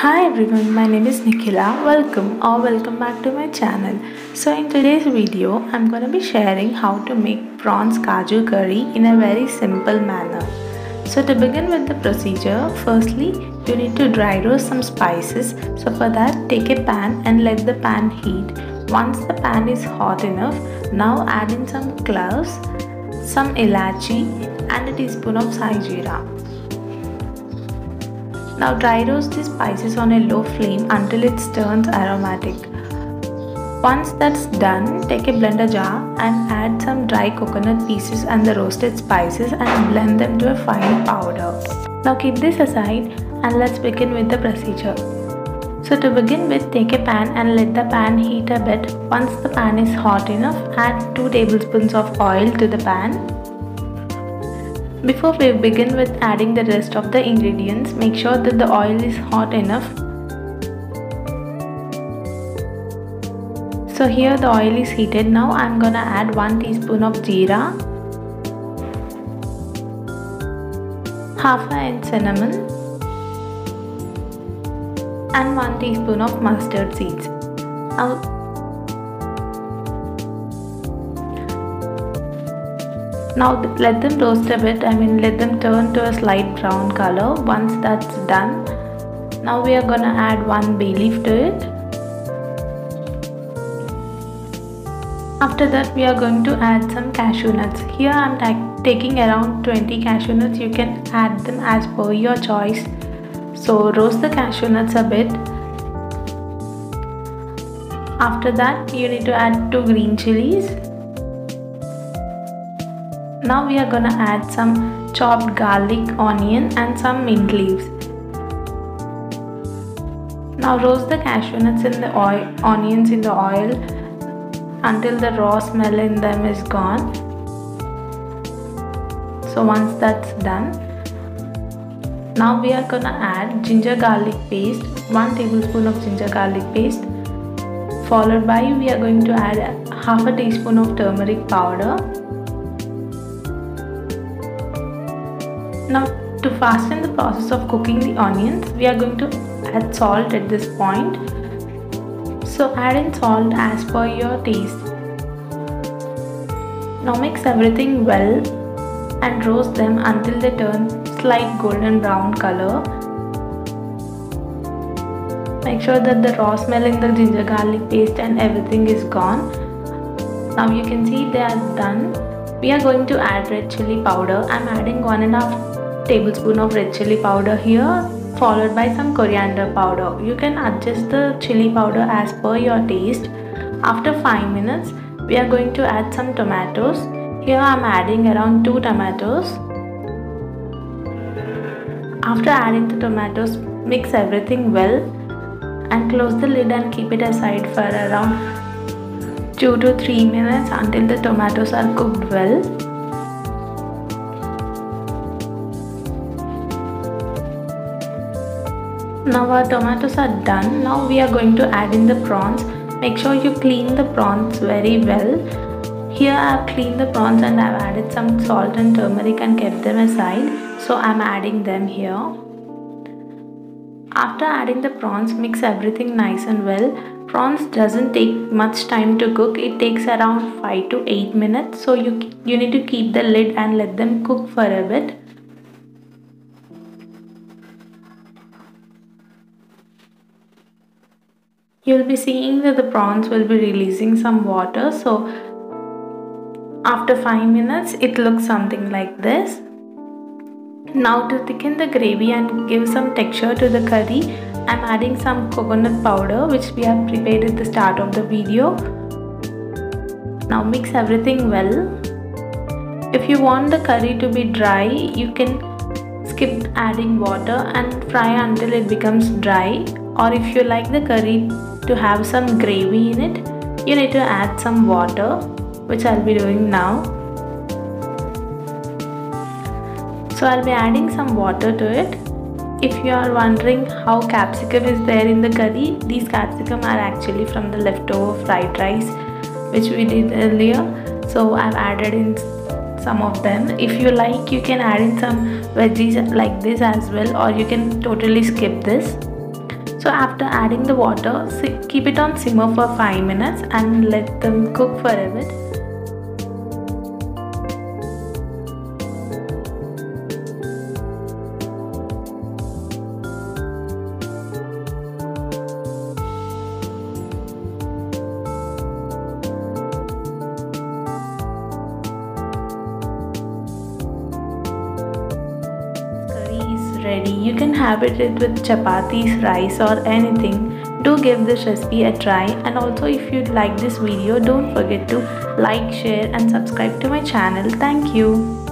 Hi everyone, my name is Nikhila. Welcome back to my channel. So in today's video, I'm gonna be sharing how to make prawns kaju curry in a very simple manner. So to begin with the procedure, firstly you need to dry roast some spices. So for that, take a pan and let the pan heat. Once the pan is hot enough, now add in some cloves, some ilachi and a teaspoon of sai jeera. Now dry roast the spices on a low flame until it turns aromatic. Once that's done, take a blender jar and add some dry coconut pieces and the roasted spices and blend them to a fine powder. Now keep this aside and let's begin with the procedure. So to begin with, take a pan and let the pan heat a bit. Once the pan is hot enough, add 2 tablespoons of oil to the pan. Before we begin with adding the rest of the ingredients, make sure that the oil is hot enough. So here the oil is heated. Now I'm gonna add 1 teaspoon of jeera, half an inch cinnamon and 1 teaspoon of mustard seeds. Now let them roast a bit, let them turn to a slight brown color. Once that's done, now we are gonna add 1 bay leaf to it. After that we are going to add some cashew nuts. Here I am taking around 20 cashew nuts. You can add them as per your choice. So roast the cashew nuts a bit. After that you need to add 2 green chilies. Now we are gonna add some chopped garlic, onion and some mint leaves. Now roast the cashew nuts in the onions in the oil until the raw smell in them is gone. So once that's done, now we are gonna add ginger garlic paste, 1 tablespoon of ginger garlic paste. Followed by we are going to add half a teaspoon of turmeric powder. Now to fasten the process of cooking the onions, we are going to add salt at this point. So add in salt as per your taste. Now mix everything well and roast them until they turn slight golden brown color. Make sure that the raw smell in the ginger garlic paste and everything is gone. Now you can see they are done. We are going to add red chili powder. I am adding 1.5 tablespoon of red chili powder here, followed by some coriander powder. You can adjust the chili powder as per your taste. After 5 minutes, we are going to add some tomatoes. Here I am adding around 2 tomatoes. After adding the tomatoes, mix everything well and close the lid and keep it aside for around 2 to 3 minutes until the tomatoes are cooked well. Now our tomatoes are done. Now we are going to add in the prawns. Make sure you clean the prawns very well. Here I have cleaned the prawns and I have added some salt and turmeric and kept them aside. So I am adding them here. After adding the prawns, mix everything nice and well. Prawns doesn't take much time to cook. It takes around 5 to 8 minutes. So you need to keep the lid and let them cook for a bit. You'll be seeing that the prawns will be releasing some water. So after 5 minutes, it looks something like this. Now to thicken the gravy and give some texture to the curry, I'm adding some coconut powder which we have prepared at the start of the video. Now mix everything well. If you want the curry to be dry, you can skip adding water and fry until it becomes dry. Or if you like the curry to have some gravy in it, you need to add some water, which I'll be doing now. So I'll be adding some water to it. If you are wondering how capsicum is there in the curry, these capsicum are actually from the leftover fried rice which we did earlier. So I've added in some of them. If you like, you can add in some veggies like this as well, or you can totally skip this. So after adding the water, keep it on simmer for 5 minutes and let them cook for a bit. Ready. You can have it with chapatis, rice or anything. Do give this recipe a try, and also if you like this video, don't forget to like, share and subscribe to my channel. Thank you.